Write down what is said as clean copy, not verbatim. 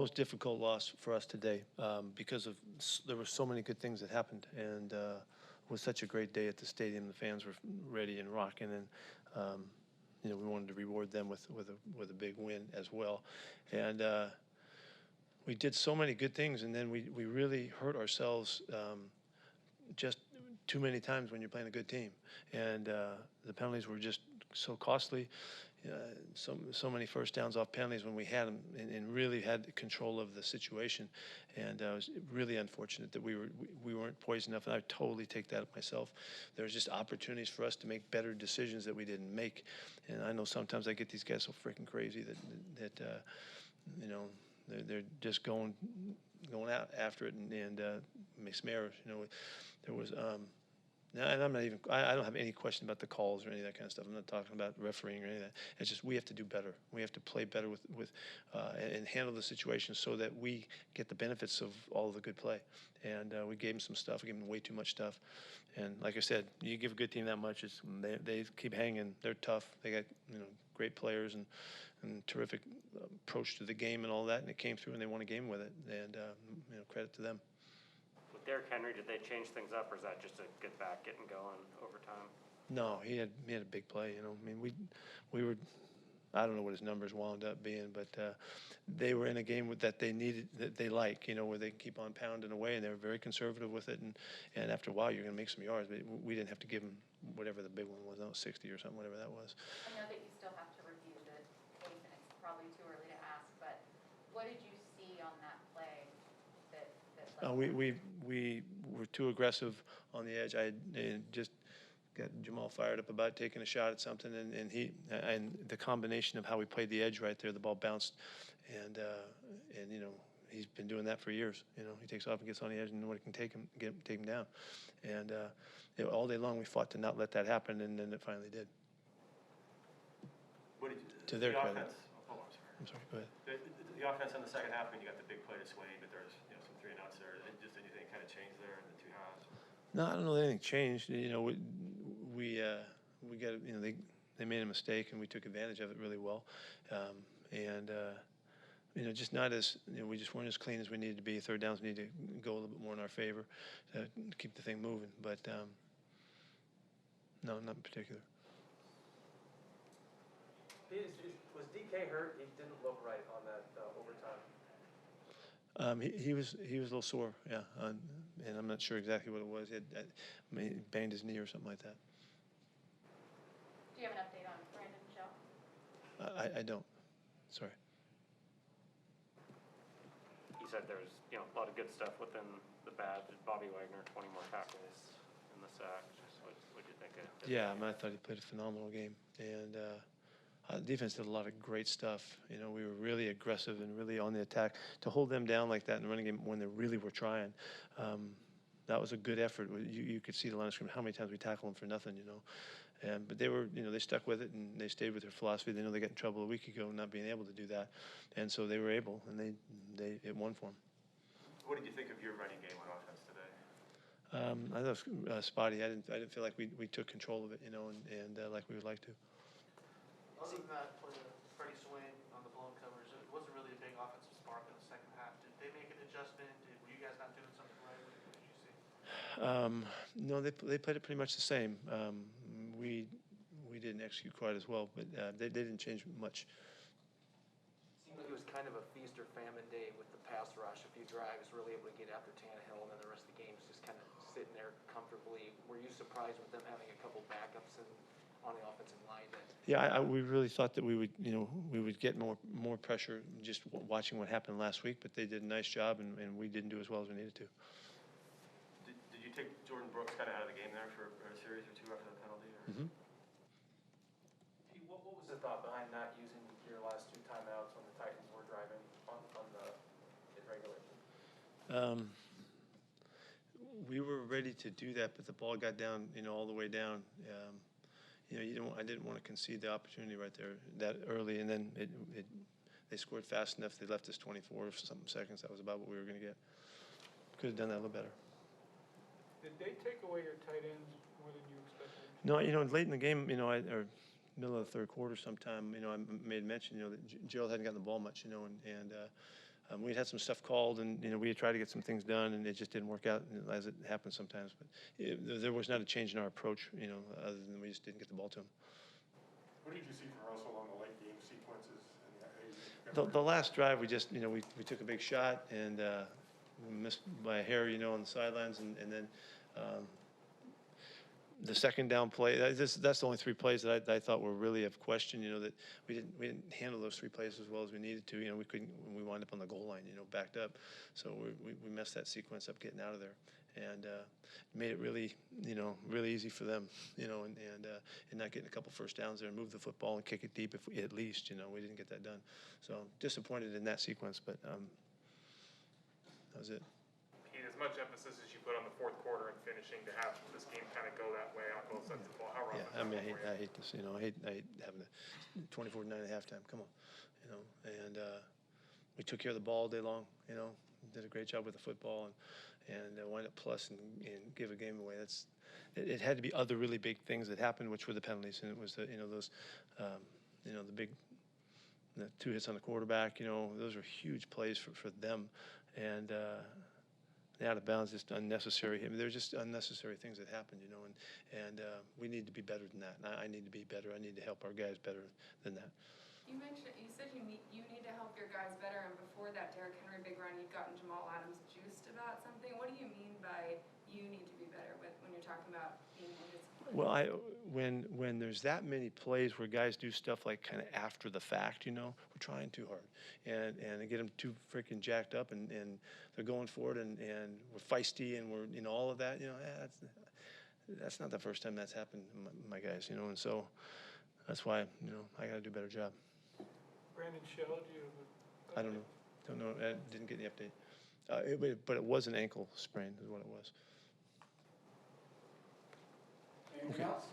Most difficult loss for us today because there were so many good things that happened, and it was such a great day at the stadium. The fans were ready and rocking, and we wanted to reward them with a big win as well. And we did so many good things, and then we really hurt ourselves just too many times when you're playing a good team, and the penalties were just so costly. So many first downs off penalties when we had them, and really had control of the situation. And it was really unfortunate that we weren't poised enough. And I totally take that myself. There's just opportunities for us to make better decisions that we didn't make. And I know sometimes I get these guys so freaking crazy that they're just going out after it and make some errors. There was. And I'm not even, I don't have any question about the calls or any of that kind of stuff. I'm not talking about refereeing or any of that. It's just we have to do better. We have to play better and handle the situation so that we get the benefits of all the good play. And we gave them some stuff. We gave them way too much stuff. And like I said, you give a good team that much, they keep hanging. They're tough. They got great players and terrific approach to the game and all that. And it came through, and they won a game with it. And credit to them. Derrick Henry, did they change things up, or is that just a get back, getting going over time? No, he had a big play. I mean, we were. I don't know what his numbers wound up being, but they were in a game that they needed, that they like, where they can keep on pounding away, and they were very conservative with it. And after a while, you're going to make some yards. But we didn't have to give them whatever the big one was, 60 or something, whatever that was. I know that you still have to review the tape, and it's probably too early to ask, but what did you see on that play we were too aggressive on the edge. I just got Jamal fired up about taking a shot at something, and the combination of how we played the edge right there, the ball bounced, and he's been doing that for years. He takes off and gets on the edge, and nobody can take him down. And all day long we fought to not let that happen, and then it finally did. What did you, to their credit. Offense, I'm sorry, go ahead. The offense in the second half, when you got the big play to Swain, but there's some 3 and outs there. Just anything kind of changed there in the 2 halves? No, I don't know that anything changed. We got they made a mistake, and we took advantage of it really well. Just not as we just weren't as clean as we needed to be. Third downs need to go a little bit more in our favor to keep the thing moving. But no, not in particular. Was DK hurt? He didn't look right on that overtime. He was a little sore, yeah, and I'm not sure exactly what it was. He banged his knee or something like that. Do you have an update on Brandon Shell? I don't. Sorry. He said there's a lot of good stuff within the bad. Bobby Wagner, 20 more tackles in the sack. What did you think of him? Yeah, I thought he played a phenomenal game, and defense did a lot of great stuff. We were really aggressive and really on the attack. To hold them down like that in the running game when they really were trying, that was a good effort. You could see the line of scrimmage, how many times we tackled them for nothing, but they were, they stuck with it, and they stayed with their philosophy. They know they got in trouble a week ago not being able to do that, and so they were able, and it won for them. What did you think of your running game on offense today? I thought it was spotty. I didn't feel like we took control of it, and like we would like to. Other than that, Freddie Swain on the blown covers, it wasn't really a big offensive spark in the second half. Did they make an adjustment? Were you guys not doing something right? What did you see? No, they played it pretty much the same. We didn't execute quite as well, but they didn't change much. Seemed like it was kind of a feast or famine day with the pass rush. A few drives, really able to get after Tannehill, and then the rest of the game was just kind of sitting there comfortably. Were you surprised with them having a couple backups on the offensive line? Yeah, we really thought that we would get more pressure just watching what happened last week, but they did a nice job, and we didn't do as well as we needed to. Did you take Jordan Brooks kind of out of the game there for a series or 2 after the penalty? Mm-hmm. Pete, what was the thought behind not using your last 2 timeouts when the Titans were driving in regulation? We were ready to do that, but the ball got down, all the way down. I didn't want to concede the opportunity right there that early, and then they scored fast enough. They left us 24 or something seconds. That was about what we were going to get. Could have done that a little better. Did they take away your tight ends more than you expected? No, late in the game, or middle of the third quarter sometime, I made mention, that Gerald hadn't gotten the ball much, and We had some stuff called, and we had tried to get some things done, and it just didn't work out, as it happens sometimes. But there was not a change in our approach, other than we just didn't get the ball to him. What did you see from Russell on the late game sequences? The last drive, we just, we took a big shot and we missed by a hair, on the sidelines, and then the second down play. That's the only 3 plays that I thought were really of question. That we didn't handle those 3 plays as well as we needed to. We couldn't. We wound up on the goal line, backed up. So we messed that sequence up getting out of there, and made it really, really easy for them, and not getting a couple first downs there and move the football and kick it deep if we, at least, we didn't get that done. So disappointed in that sequence, but that was it. Pete, as much emphasis as you put on the fourth quarter and finishing to have this game kind of go that way on both sides of the ball, how rough Yeah, was that for you? I hate this. I hate having a 24-9 at halftime. Come on, and we took care of the ball all day long. Did a great job with the football and wind up plus and give a game away. It had to be other really big things that happened, which were the penalties, and it was those the big 2 hits on the quarterback. Those were huge plays for them, and the out of bounds, just unnecessary. There's just unnecessary things that happened, and we need to be better than that. And I need to be better. I need to help our guys better than that. You said you need to help your guys better, and before that Derrick Henry big run, you'd gotten Jamal Adams juiced about something. What do you mean by you need to be better when you're talking about being more disciplined? Well, when there's that many plays where guys do stuff like kind of after the fact, we're trying too hard, and they get them too freaking jacked up, and they're going for it, and we're feisty, and we're all of that. That's not the first time that's happened, my guys. And so that's why I got to do a better job. Brandon Shell, do you have a? I don't know. I didn't get the update. But it was an ankle sprain, is what it was. Anything else?